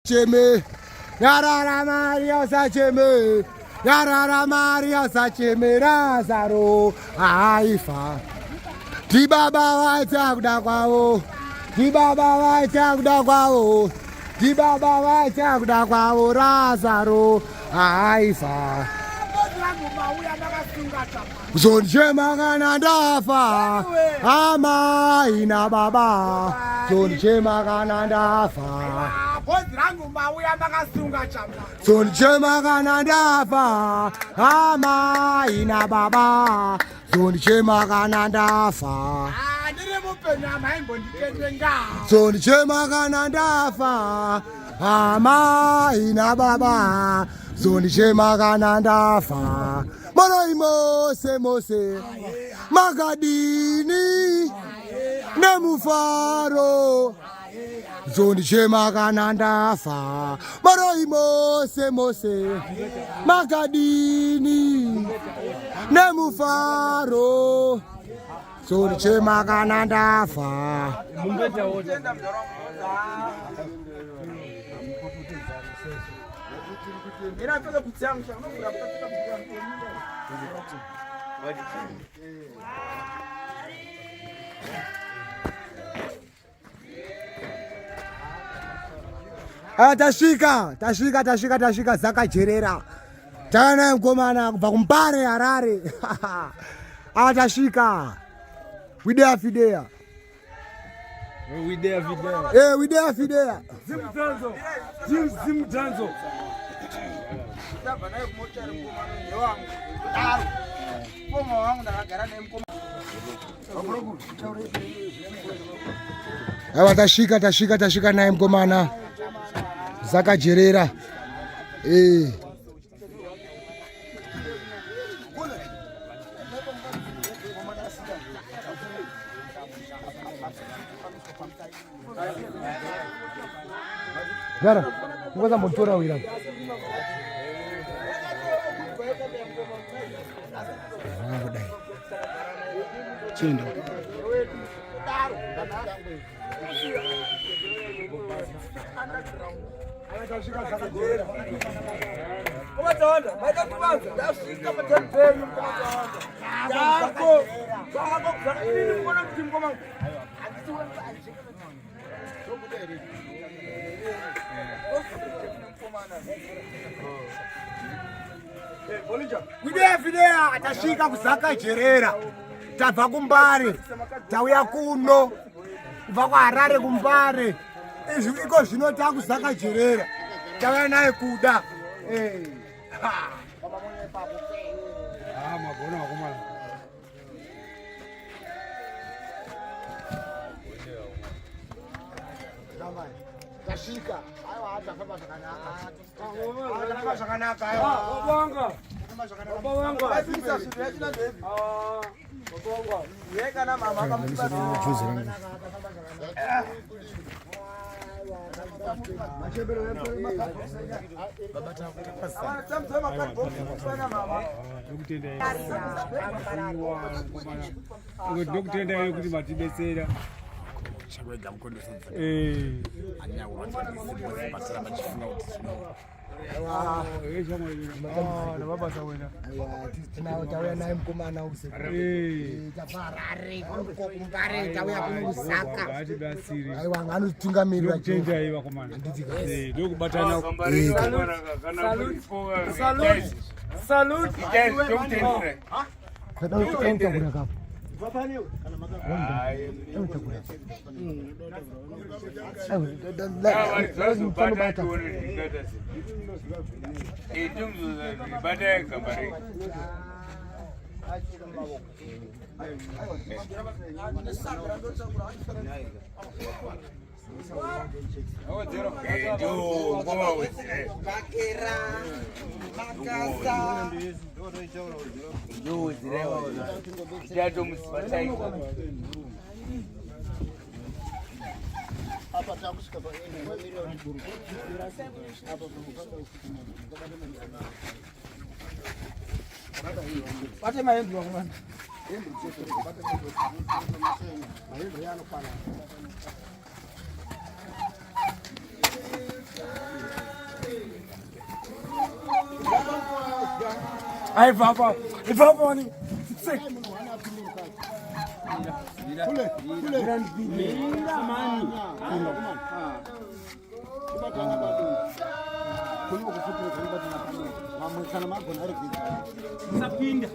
Cheme, Yarara Maria Sacheme, Yarara Maria Sacheme, Razaro, Aifa. Dibaba Waita Kwao, Dibaba Waita Kwao, Dibaba Waita Kwao, Razaro, Aifa. Zonje magana dafa, ama ina baba. Zonje magana dafa. Zonje magana dafa, ama ina baba. Zonje magana dafa. Zonje magana dafa, ama ina baba. Zonje magana dafa. Maroi Mose, Magadini, Nemufaro, Zonje Magananda Fa, Maroi Mose, Magadini, Nemufaro, Zonje Magananda Fa. Tashika Zaka Jerera. Tana mkomana kubva kumpare Harare. Tashika. We there Fidea. We there Fidea. Zimdancehall. Tashika naye mkomana Zaka Jerera. Zara, ngoza motora wira. Chindo. Kudefidea tashika kusaka Jerera. Tabva kumbare. Tauya kuno. Kubva kwa Harare kumbare. Iko zvinota kusaka Jerera. Tauya naye Kuda. Magona wakomana. Tashika. Aiwa atafamba zvakanaka. Wabanga. Ai baba, baba ni. Kule. Samani. Sapinda.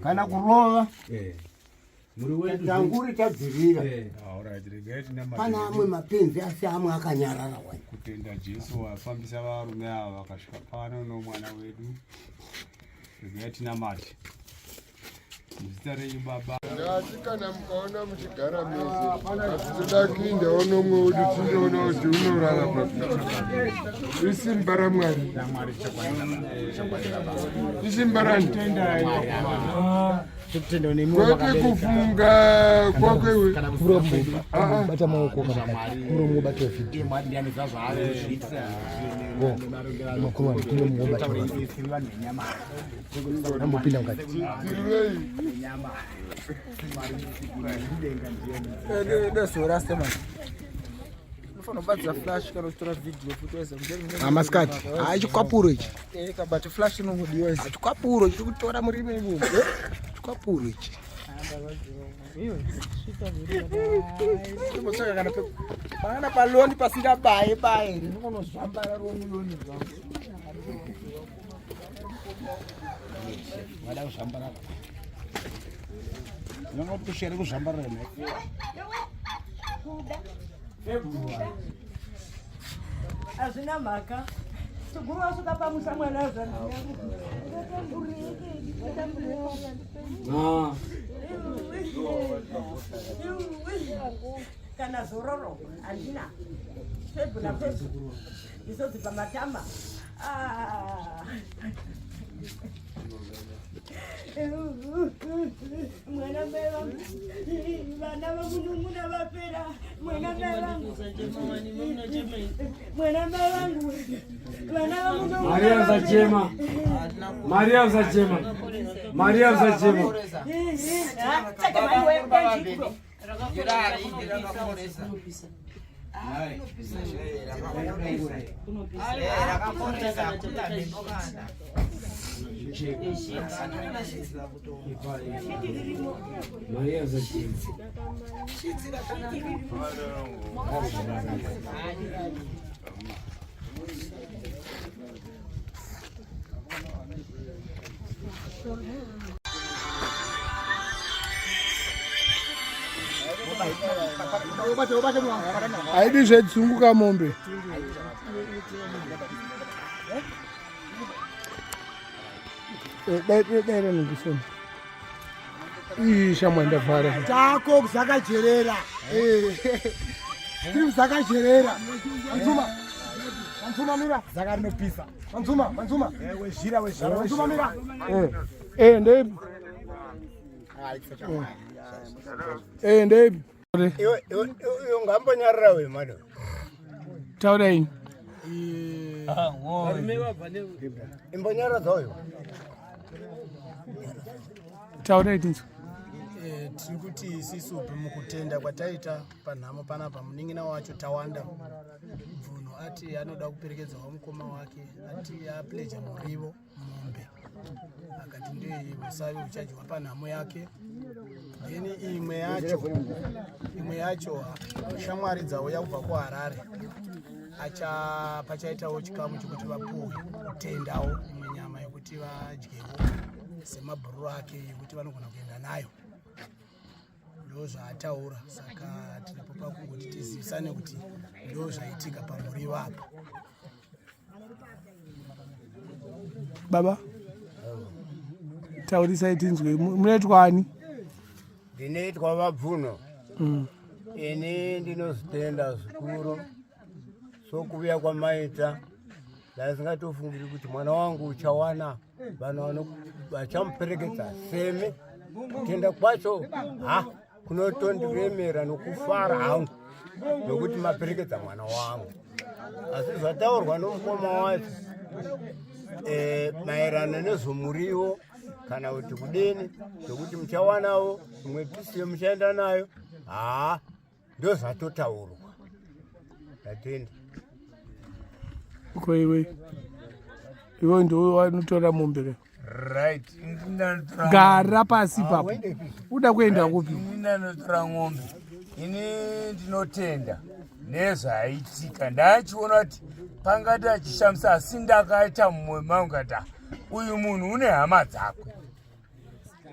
Kana kurova muri wedu nguri tadzirira pana amwe mapenzi asi amwe akanyarara wai kutenda Jesu wafambisa varume ava vakasvika pano nomwana wedu yatina mati muzita renyu baba ndati kana mukaona muchigara mese hatitoda kuindawo nomwe wedu tindoona kuti unorarama isimba ramwari isimba rani kwete kufunga kwakwewe bata maoko kana muromo bata vhiti makuru muromo bata ambopinda mukati Unobatsa flash kana utora video futhi weza amaskati achikwapuro ichi kabati flash inongodiwa izi achikwapuro chiri kutora murime ibubu achikwapuro ichi ndimotsaka kana pana paloni pasingabaye baye ndinozvambara romuloni zvangu wada kuzvambara ndinongopushere kuzvambarira ne Azvina mhaka. Suguru suka pamusa mwana zvangu. Kana zororo andina. Pebu na pebu. Isozi pamatama. Mwana mbewa vana vamunumuna vapera mwana mbewangu mwana mbewangu vana vamunumuna Maria Zachema Maria Zachema Maria Zachema Maria Zachema haidi zvedzunguka mombe dai renungisoni shamwa ndavhara chako kuzakajerera tiri kuzakajerera manzuma mira zaka rinopisa manzuma wezhira manzuma mira ndeipi ndeipi iwe ungambonyarira we Mado Taurain. Imbonyara dzoyo. Taurain tinzo. Tiri kuti sisupi mukutenda kwataita panhamo panapa muningina wacho tawanda bvuno ati anoda kuperekedzawo mukoma wake ati apleja murivo mombe akati ndeye usavi uchadyiwa panhamo yake then imwe yacho shamwari dzauya kubva kuharare pachaitawo chikamu chekuti vapuhwe kutendawo imwe nyama yekuti vadyewo semabhururu ake yekuti vanogona kuenda nayo. Ndo zvaataura saka tiripo pakungoti tizivisane kuti ndo zvaitika pamurivo apa. Baba taurisai tinzwe munoitwani? Ndinoitwa Vabvuno. Ini ndinozvitenda zvikuru sokuuya kwamaita ndasingatofungiri kuti mwana wangu uchawana vanhu vachamuperekedza seme kutenda kwacho kunotondiremera nokufara hangu nokuti maperekedza mwana wangu. Asi zvataurwa nomukoma wacho maererano nezvomurivo kana kuti kudini zvokuti muchawanawo imwe pisi muchaenda nayo ndo zvatotaurwa. Ndatenda. Iwe ndo wanotora mombe. Right. Gara pasi papo. Uda kuenda kupi? Ndinotora ng'ombe. Ini ndinotenda nezvaitika. Ndachiona kuti pangati achishamisa asi ndakaita mumwe mangu ngati uyu munhu une hama dzakwe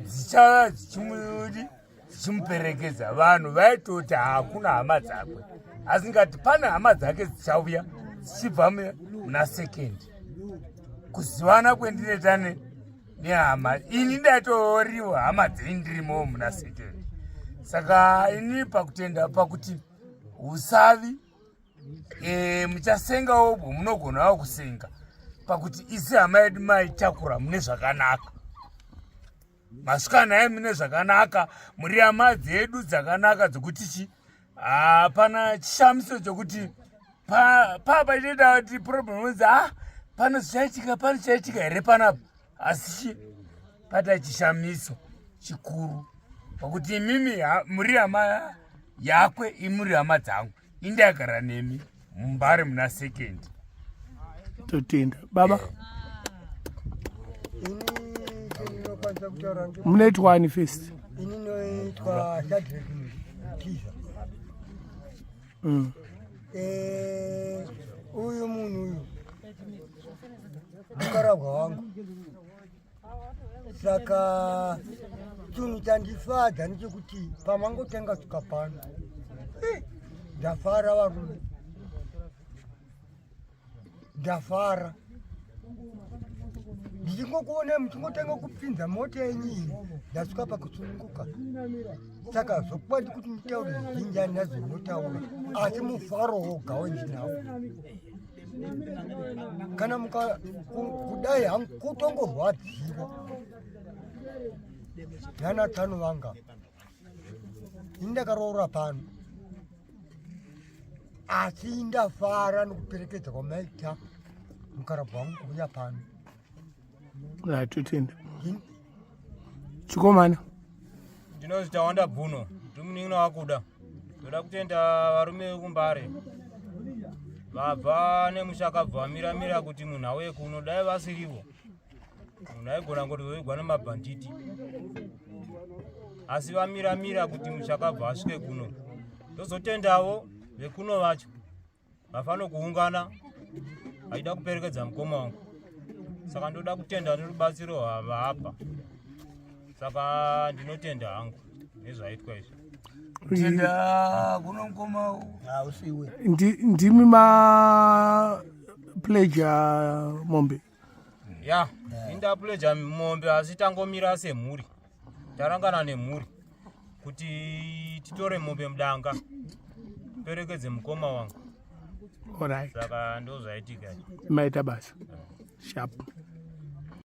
dzichava dzichimuperekedza. Vanhu vaitoti hakuna hama dzakwe asi ngati pane hama dzake dzichauya dzichibva muna sekendi kuzivana kwendinoita nehama ini ndatoriwa hama dzendirimo muna sekendi. Saka ini pakutenda pakuti usavi muchasengawo munogonawo kusenga pakuti isi hama yedu maitakura mune zvakanaka, masvikana mune zvakanaka, muri hama dzedu dzakanaka dzokuti hapana chishamiso chokuti papa inoita kuti problem wenzi pano zvichaitika here panapa, asi pata chishamiso chikuru pakuti imimi muri hama yakwe imuri hama dzangu indagara nemi mumbari muna sekendi. Totenda. Baba munoitwani first? Ini noitwa Shadrack Tiza. Uyu munhu uyu mukarabwa wangu, saka chinhu chandifadza ndechekuti pamangotenga svika pano ndafara varume, ndafara ndichingokuona muchingotenga kupinza mota yenyini ndasvika pakusununguka. Saka zvokuva ndikuti mutaure zvinjani nazvinotaura asi mufaro woga wendinawo kana kudai hangu kutongorwadziwa nana5 vanga ini ndakaroora pano asi ndafara nokuperekedza kwamaita mukarabva wangu kuuya pano. Totenda. Chikomana ndinozita wanda bvuno ndimuningina wakuda toda kutenda varume vekumbare vabva nemushakabva vamiramira kuti munhu auye kuno dai vasirivo munhu aigona ngoti voigwa nemabhanditi asi vamiramira kuti mushakabva asvike kuno. Tozotendawo vekuno vacho vafano kuungana aida kuperekedza mukoma wangu, saka ndoda kutenda nerubatsiro hwavapa, saka ndinotenda hangu nezvaitwa izvi. Tenda kuno mukoma usiwe ndimi mapleja mombe. Ya indapleja mombe asi tangomira semhuri, tarangana nemhuri kuti titore mombe mudanga perekedze mukoma wangu. Alright. Saka ndo zvaitika. Maita basa. Sharp.